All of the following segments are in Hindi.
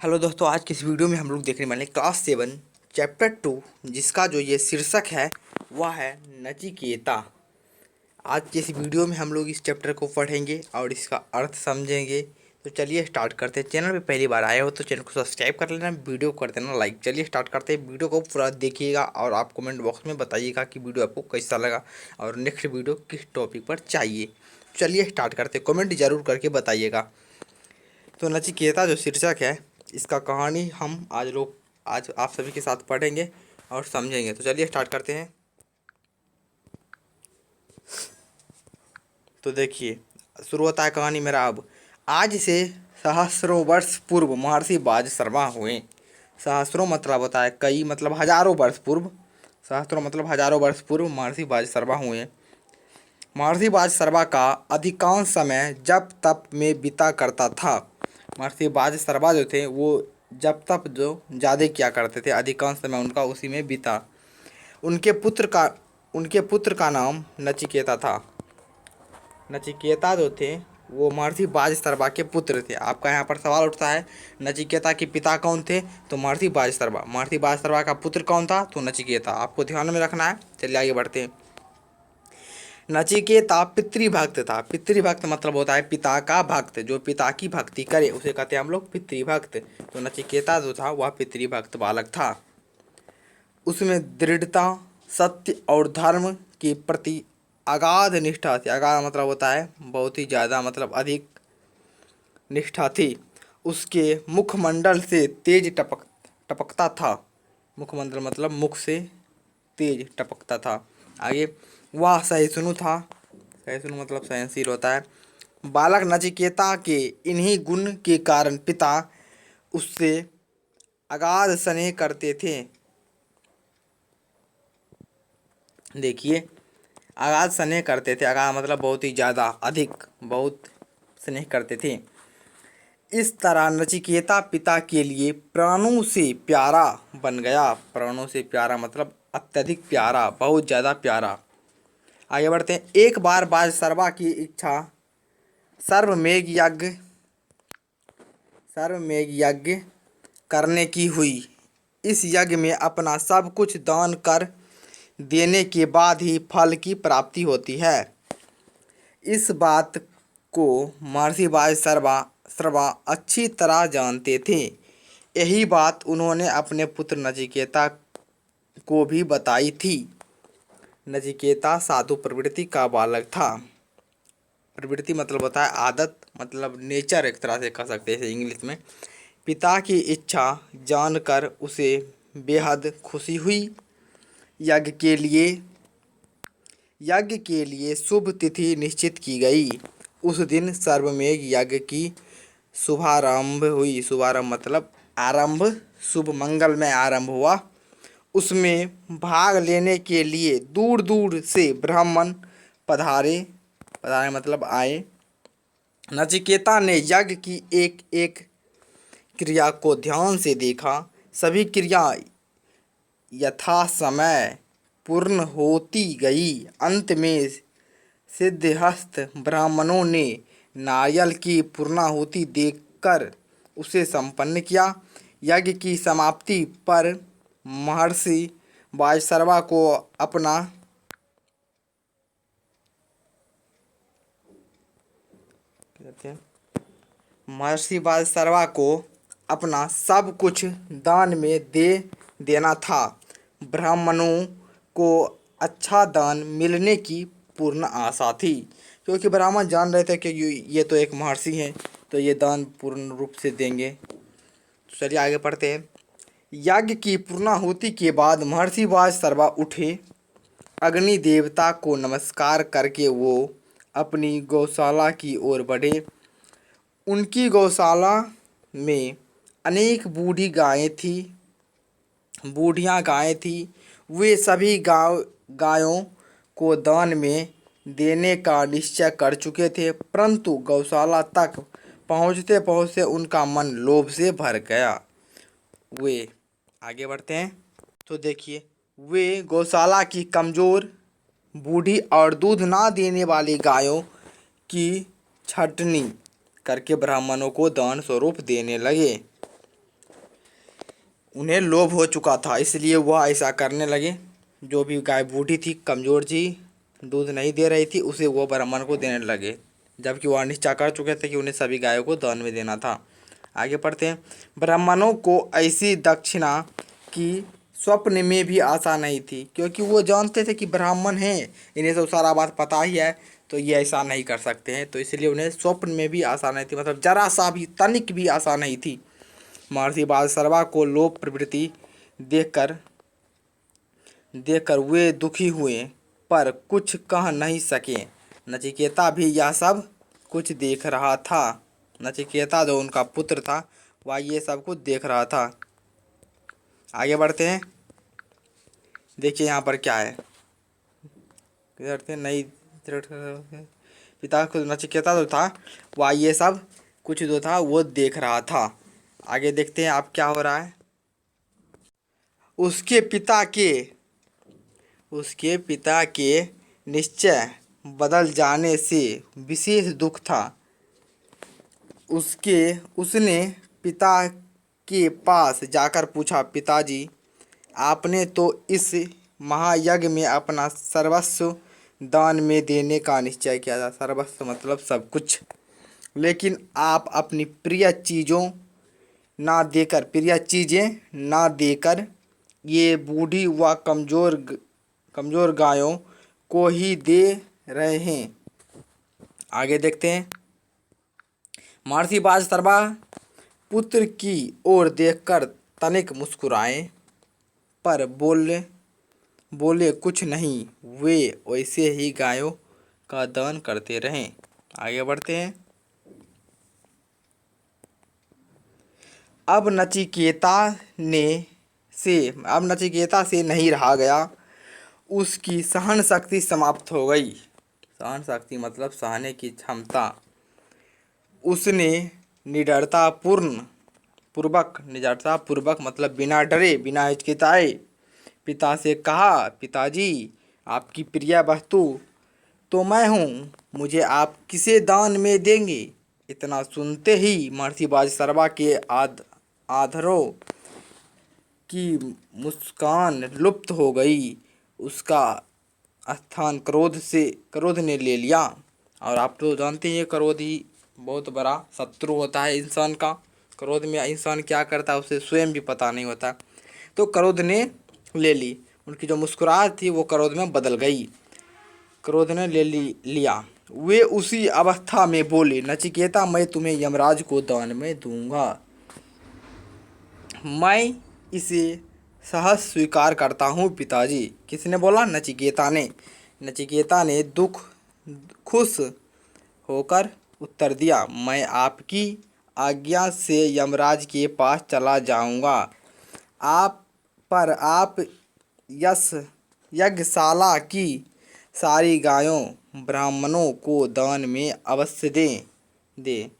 हेलो दोस्तों, आज की इस वीडियो में हम लोग देखने वाले हैं क्लास 7 चैप्टर 2, जिसका जो ये शीर्षक है वह है नचिकेता। आज की इस वीडियो में हम लोग इस चैप्टर को पढ़ेंगे और इसका अर्थ समझेंगे। तो चलिए स्टार्ट करते हैं। चैनल पे पहली बार आए हो तो चैनल को सब्सक्राइब कर लेना, वीडियो को कर देना लाइक। चलिए स्टार्ट करते हैं। वीडियो को पूरा देखिएगा और आप कमेंट बॉक्स में बताइएगा कि वीडियो आपको कैसा लगा और नेक्स्ट वीडियो किस टॉपिक पर चाहिए। चलिए स्टार्ट करते हैं, कमेंट जरूर करके बताइएगा। तो नचिकेता जो शीर्षक है, इसका कहानी हम आज आप सभी के साथ पढ़ेंगे और समझेंगे। तो चलिए स्टार्ट करते हैं। तो देखिए, शुरू होता है कहानी मेरा अब। आज से सहस्रों वर्ष पूर्व महर्षि बाज शर्मा हुए। सहस्रों मतलब होता है कई, मतलब हजारों वर्ष पूर्व। सहस्रों मतलब हजारों वर्ष पूर्व महर्षि बाज शर्मा हुए। महर्षि बाज शर्मा का अधिकांश समय जप तप में बीता करता था। महर्षि बाज शर्मा जो थे वो जप तप जो ज़्यादा किया करते थे, अधिकांश समय उनका उसी में बीता। उनके पुत्र का उनके पुत्र का नाम नचिकेता था। नचिकेता जो थे वो महर्षि बाज शर्मा के पुत्र थे। आपका यहाँ पर सवाल उठता है नचिकेता के पिता कौन थे, तो महर्षि बाज शर्मा। महर्षि बाज शर्मा का पुत्र कौन था, तो नचिकेता। आपको ध्यान में रखना है। चलिए आगे बढ़ते हैं। नचिकेता पितृभक्त था। पितृभक्त मतलब होता है पिता का भक्त, जो पिता की भक्ति करे उसे कहते हैं हम लोग पितृभक्त। तो नचिकेता जो था वह पितृभक्त बालक था। उसमें दृढ़ता, सत्य और धर्म के प्रति अगाध निष्ठा थी। अगाध मतलब होता है बहुत ही ज़्यादा, मतलब अधिक निष्ठा थी। उसके मुखमंडल से तेज टपकता था। मुखमंडल मतलब मुख से तेज टपकता था। आगे, वह सहिष्णु था। सहिष्णु मतलब सहनशील होता है। बालक नचिकेता के इन्हीं गुण के कारण पिता उससे अगाध स्नेह करते थे। देखिए, अगाध स्नेह करते थे। अगाध मतलब बहुत ही ज़्यादा, अधिक, बहुत स्नेह करते थे। इस तरह नचिकेता पिता के लिए प्राणों से प्यारा बन गया। प्राणों से प्यारा मतलब अत्यधिक प्यारा, बहुत ज़्यादा प्यारा। आगे बढ़ते हैं। एक बार बाज शर्मा की इच्छा सर्वमेघ यज्ञ करने की हुई। इस यज्ञ में अपना सब कुछ दान कर देने के बाद ही फल की प्राप्ति होती है। इस बात को महर्षि बाज शर्मा अच्छी तरह जानते थे। यही बात उन्होंने अपने पुत्र नचिकेता को भी बताई थी। नचिकेता साधु प्रवृत्ति का बालक था। प्रवृत्ति मतलब होता है आदत, मतलब नेचर, एक तरह से कह सकते हैं इसे इंग्लिश में। पिता की इच्छा जानकर उसे बेहद खुशी हुई। यज्ञ के लिए शुभ तिथि निश्चित की गई। उस दिन सर्वमेघ यज्ञ की शुभारंभ हुई। शुभारंभ मतलब आरंभ, शुभ मंगल में आरंभ हुआ। उसमें भाग लेने के लिए दूर दूर से ब्राह्मण पधारे। पधारे मतलब आए। नचिकेता ने यज्ञ की एक एक क्रिया को ध्यान से देखा। सभी क्रिया यथा समय पूर्ण होती गई। अंत में सिद्धहस्त ब्राह्मणों ने नारियल की पूर्णाहुति देकर उसे संपन्न किया। यज्ञ की समाप्ति पर महर्षि वायसर्वा को अपना महर्षि वायसर्वा को अपना सब कुछ दान में दे देना था। ब्राह्मणों को अच्छा दान मिलने की पूर्ण आशा थी, क्योंकि ब्राह्मण जान रहे थे कि ये तो एक महर्षि हैं, तो ये दान पूर्ण रूप से देंगे। तो चलिए आगे पढ़ते हैं। यज्ञ की पूर्णाहुति के बाद महर्षि वायसर्वा उठे। अग्नि देवता को नमस्कार करके वो अपनी गौशाला की ओर बढ़े। उनकी गौशाला में अनेक बूढ़ियाँ गायें थीं। वे सभी गायों को दान में देने का निश्चय कर चुके थे, परंतु गौशाला तक पहुँचते पहुँचते उनका मन लोभ से भर गया। वे आगे बढ़ते हैं। तो देखिए, वे गौशाला की कमज़ोर, बूढ़ी और दूध ना देने वाली गायों की छटनी करके ब्राह्मणों को दान स्वरूप देने लगे। उन्हें लोभ हो चुका था, इसलिए वह ऐसा करने लगे। जो भी गाय बूढ़ी थी, कमज़ोर थी, दूध नहीं दे रही थी, उसे वो ब्राह्मण को देने लगे, जबकि वह निश्चय कर चुके थे कि उन्हें सभी गायों को दान में देना था। आगे पढ़ते हैं। ब्राह्मणों को ऐसी दक्षिणा की स्वप्न में भी आशा नहीं थी, क्योंकि वो जानते थे कि ब्राह्मण हैं, इन्हें तो सारा बात पता ही है, तो ये ऐसा नहीं कर सकते हैं, तो इसलिए उन्हें स्वप्न में भी आशा नहीं थी, मतलब जरा सा भी, तनिक भी आशा नहीं थी। महर्षि बालसरवा को लोभ प्रवृत्ति देखकर देखकर वे दुखी हुए, पर कुछ कह नहीं सके। नचिकेता भी यह सब कुछ देख रहा था। नचिकेता जो उनका पुत्र था, वह ये सब कुछ देख रहा था। आगे बढ़ते हैं। देखिए यहाँ पर क्या है, किधर थे, नहीं, पिता को नचिकेता जो था, वह ये सब कुछ जो था वो देख रहा था। आगे देखते हैं अब क्या हो रहा है। उसके पिता के उसके पिता के निश्चय बदल जाने से विशेष दुख था। उसने पिता के पास जाकर पूछा, पिताजी, आपने तो इस महायज्ञ में अपना सर्वस्व दान में देने का निश्चय किया था। सर्वस्व मतलब सब कुछ। लेकिन आप अपनी प्रिय चीज़ें ना देकर ये बूढ़ी व कमज़ोर गायों को ही दे रहे हैं। आगे देखते हैं। महर्षि बालसरवा पुत्र की ओर देखकर तनिक मुस्कुराए, पर बोले कुछ नहीं, वे वैसे ही गायों का दान करते रहें। आगे बढ़ते हैं। अब नचिकेता से नहीं रहा गया। उसकी सहन शक्ति समाप्त हो गई। सहन शक्ति मतलब सहने की क्षमता। उसने निडरता पूर्वक मतलब बिना डरे, बिना हिचकिचाए पिता से कहा, पिताजी, आपकी प्रिय वस्तु तो मैं हूँ, मुझे आप किसे दान में देंगे? इतना सुनते ही महर्षि बालसरवा के आधरों की मुस्कान लुप्त हो गई। उसका स्थान क्रोध ने ले लिया। और आप तो जानते हैं, क्रोध ही बहुत बड़ा शत्रु होता है इंसान का। क्रोध में इंसान क्या करता है उसे स्वयं भी पता नहीं होता। तो क्रोध ने ले ली। उनकी जो मुस्कुराहट थी वो क्रोध में बदल गई। क्रोध ने ले लिया। वे उसी अवस्था में बोले, नचिकेता, मैं तुम्हें यमराज को दान में दूंगा। मैं इसे सहज स्वीकार करता हूँ पिताजी। किसने बोला? नचिकेता ने। नचिकेता ने खुश होकर उत्तर दिया, मैं आपकी आज्ञा से यमराज के पास चला जाऊंगा। आप यज्ञशाला की सारी गायों ब्राह्मणों को दान में अवश्य दे।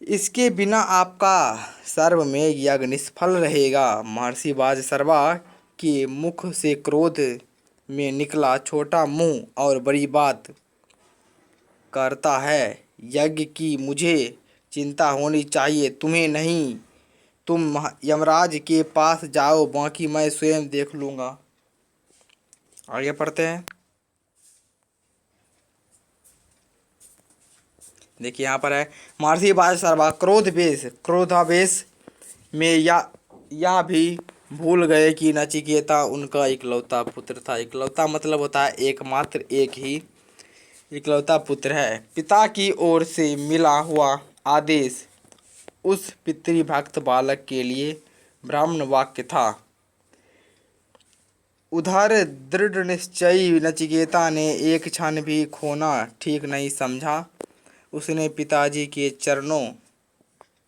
इसके बिना आपका सर्वमेव यज्ञ निष्फल रहेगा। महर्षि बालसरवा के मुख से क्रोध में निकला, छोटा मुंह और बड़ी बात करता है। यज्ञ की मुझे चिंता होनी चाहिए, तुम्हें नहीं। तुम यमराज के पास जाओ, बाकी मैं स्वयं देख लूँगा। आगे पढ़ते हैं। देखिए यहाँ पर है, महर्षि बालसरवा क्रोधावेश में या भी भूल गए कि नचिकेता उनका इकलौता पुत्र था। इकलौता मतलब होता है एकमात्र, एक ही इकलौता पुत्र है। पिता की ओर से मिला हुआ आदेश उस पितृभक्त बालक के लिए ब्राह्मण वाक्य था। उधर दृढ़ निश्चयी नचिकेता ने एक क्षण भी खोना ठीक नहीं समझा। उसने पिताजी के चरणों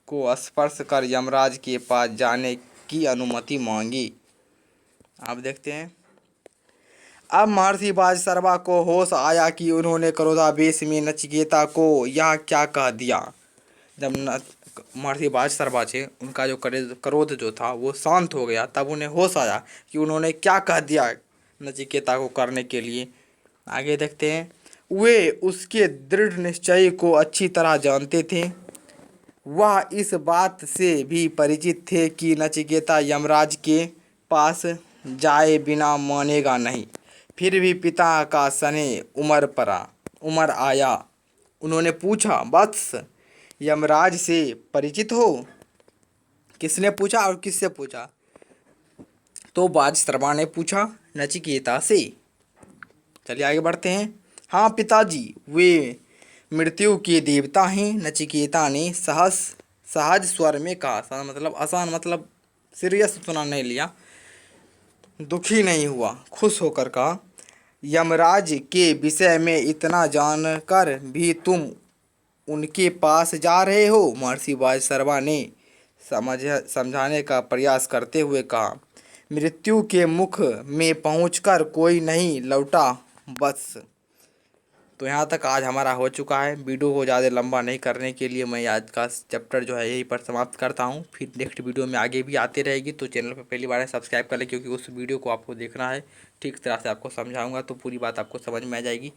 को स्पर्श कर यमराज के पास जाने की अनुमति मांगी। आप देखते हैं। अब महर्षि बालसरवा को होश आया कि उन्होंने क्रोधावेश में नचिकेता को यह क्या कह दिया। जब महर्षि बालसरवा थे, उनका जो क्रोध जो था वो शांत हो गया, तब उन्हें होश आया कि उन्होंने क्या कह दिया नचिकेता को करने के लिए। आगे देखते हैं। वे उसके दृढ़ निश्चय को अच्छी तरह जानते थे। वह इस बात से भी परिचित थे कि नचिकेता यमराज के पास जाए बिना मानेगा नहीं। फिर भी पिता का स्नेह उमर आया। उन्होंने पूछा, वत्स, यमराज से परिचित हो? किसने पूछा और किससे पूछा? तो बाजसर्वा ने पूछा, नचिकेता से। चलिए आगे बढ़ते हैं। हाँ पिताजी, वे मृत्यु के देवता हैं। नचिकेता ने सहज स्वर में कहा। सहज मतलब आसान, मतलब सीरियस सुना नहीं लिया, दुखी नहीं हुआ, खुश होकर कहा, यमराज के विषय में इतना जानकर भी तुम उनके पास जा रहे हो? महर्षि वाजसर्वा ने समझाने का प्रयास करते हुए कहा, मृत्यु के मुख में पहुंचकर कोई नहीं लौटा, बस। तो यहाँ तक आज हमारा हो चुका है। वीडियो को ज़्यादा लंबा नहीं करने के लिए मैं आज का चैप्टर जो है यहीं पर समाप्त करता हूँ। फिर नेक्स्ट वीडियो में आगे भी आती रहेगी, तो चैनल पर पहली बार है सब्सक्राइब कर लें, क्योंकि उस वीडियो को आपको देखना है। ठीक तरह से आपको समझाऊंगा तो पूरी बात आपको समझ में आ जाएगी।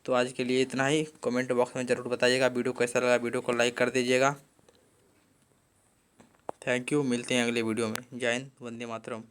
तो आज के लिए इतना ही। कमेंट बॉक्स में ज़रूर बताइएगा वीडियो कैसा लगा। वीडियो को लाइक कर दीजिएगा। Thank you. मिलते हैं अगले वीडियो में। जय हिंद, वंदे मातरम।